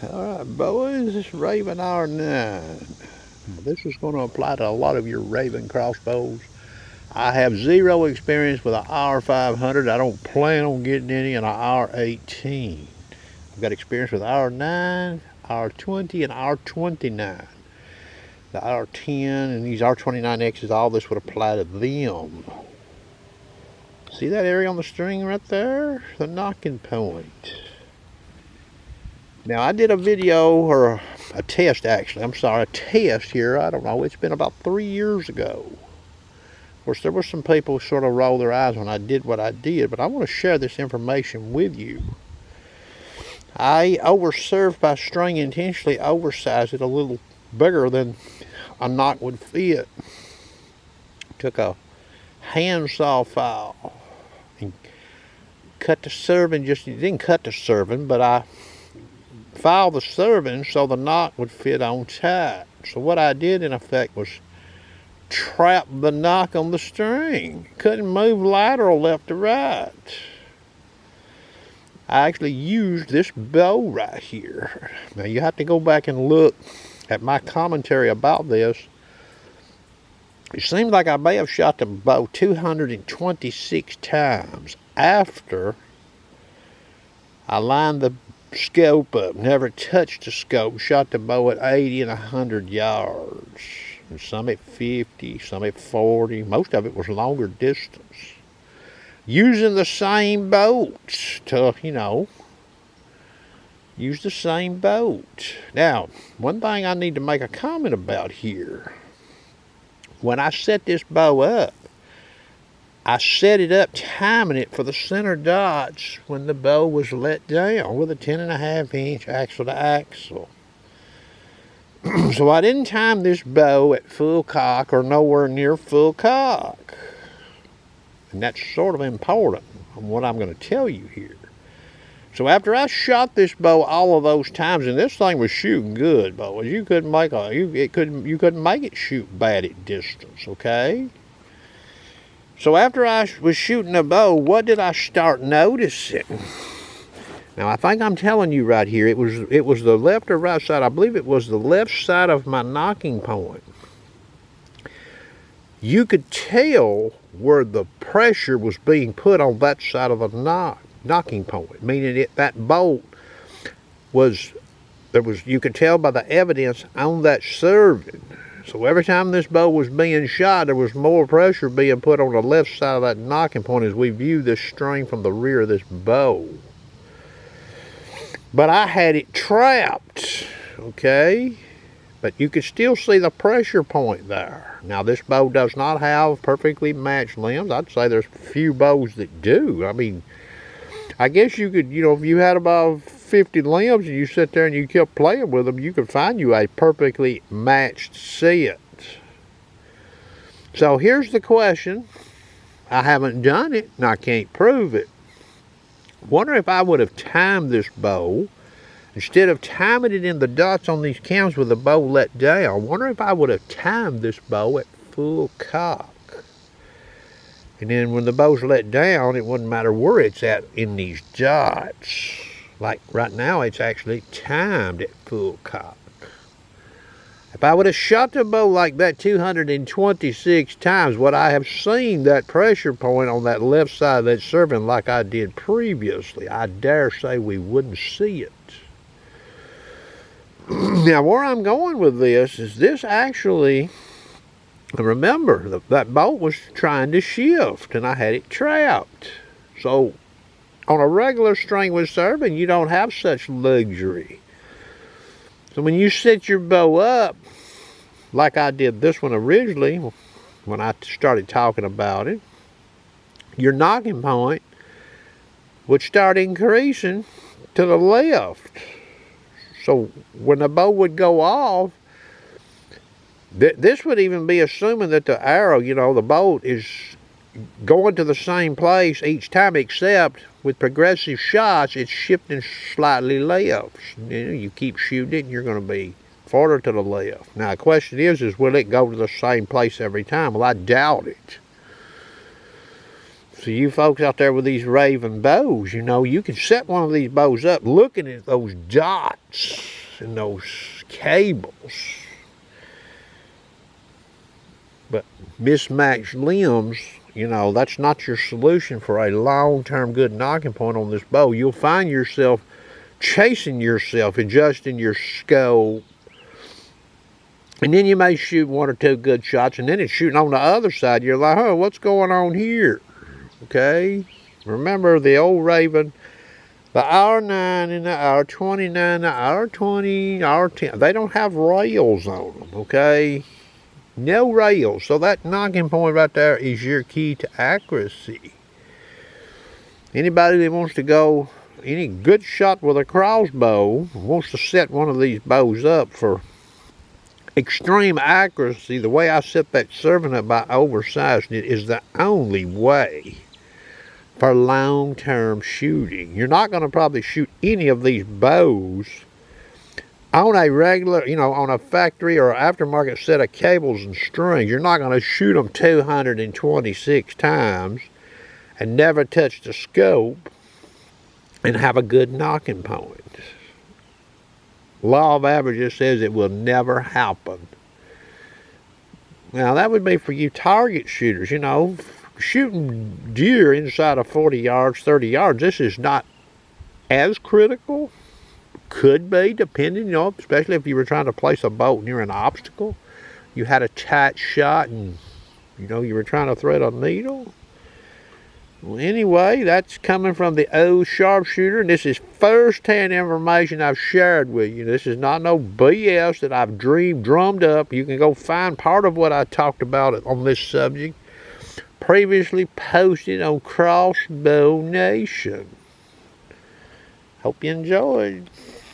Alright boys, this Ravin R9. This is going to apply to a lot of your Ravin crossbows. I have zero experience with an R500. I don't plan on getting any in an R18. I've got experience with R9, R20, and R29. The R10 and these R29Xs, all this would apply to them. See that area on the string right there? The knocking point. Now, I did a video, or a test actually, I'm sorry, a test here, I don't know, it's been about 3 years ago. Of course, there were some people who sort of rolled their eyes when I did what I did, but I want to share this information with you. I overserved by string, intentionally oversized it a little bigger than a knot would fit. Took a handsaw file and cut the serving, didn't cut the serving, but I filed the serving so the knot would fit on tight. So what I did in effect was trap the knock on the string. Couldn't move lateral left to right. I actually used this bow right here. Now you have to go back and look at my commentary about this. It seems like I may have shot the bow 226 times after I lined the scope up. Never touched the scope. Shot the bow at 80 and 100 yards. And some at 50, some at 40. Most of it was longer distance. Using the same boat to, use the same boat. Now, one thing I need to make a comment about here. When I set this bow up, I set it up timing it for the center dots when the bow was let down with a 10.5-inch axle to axle. So I didn't time this bow at full cock or nowhere near full cock. And that's sort of important on what I'm going to tell you here. So after I shot this bow all of those times, and this thing was shooting good, boys, you couldn't make it shoot bad at distance, okay? So after I was shooting a bow, what did I start noticing? Now I think I'm telling you right here, it was the left or right side. I believe it was the left side of my knocking point. You could tell where the pressure was being put on that side of the knocking point, meaning that bolt you could tell by the evidence on that serving. So every time this bow was being shot, there was more pressure being put on the left side of that knocking point as we view this string from the rear of this bow. But I had it trapped, okay? But you could still see the pressure point there. Now, this bow does not have perfectly matched limbs. I'd say there's few bows that do. I mean, I guess you could, if you had about 50 limbs and you sit there and you kept playing with them, you could find you a perfectly matched set. So here's the question. I haven't done it and I can't prove it. Wonder if I would have timed this bow, instead of timing it in the dots on these cams with the bow let down, wonder if I would have timed this bow at full cock. And then when the bow's let down, it wouldn't matter where it's at in these dots. Like right now, it's actually timed at full cock. If I would have shot the bow like that 226 times, would I have seen that pressure point on that left side of that serving like I did previously? I dare say we wouldn't see it. Now, where I'm going with this is this actually, remember, that bolt was trying to shift and I had it trapped. So on a regular string with serving, you don't have such luxury. So when you set your bow up, like I did this one originally, when I started talking about it, your knocking point would start increasing to the left. So when the bow would go off, this would even be assuming that the arrow, the bolt is going to the same place each time, except with progressive shots, it's shifting slightly left. You keep shooting it and you're going to be farther to the left. Now the question is will it go to the same place every time? Well, I doubt it. So you folks out there with these Ravin bows, you know, you can set one of these bows up looking at those dots and those cables. But mismatched limbs, you know, that's not your solution for a long-term good knocking point on this bow. You'll find yourself chasing yourself, adjusting your scope. And then you may shoot one or two good shots, and then it's shooting on the other side. You're like, oh, what's going on here? Okay? Remember the old Ravin, the R9 and the R29, the R20, R10, they don't have rails on them, okay? No rails. So that knocking point right there is your key to accuracy. Anybody that wants to go any good shot with a crossbow, wants to set one of these bows up for extreme accuracy, the way I set that serving up by oversizing it is the only way for long-term shooting. You're not going to probably shoot any of these bows on a regular, you know, on a factory or aftermarket set of cables and strings. You're not going to shoot them 226 times and never touch the scope and have a good knocking point. Law of averages says it will never happen. Now that would be for you target shooters, you know, shooting deer inside of 40 yards, 30 yards, this is not as critical. Could be, depending, you know, especially if you were trying to place a bow near an obstacle. You had a tight shot and, you know, you were trying to thread a needle. Well, anyway, that's coming from the old sharpshooter, and this is first-hand information I've shared with you. This is not no BS that I've drummed up. You can go find part of what I talked about on this subject previously posted on Crossbow Nation. Hope you enjoyed.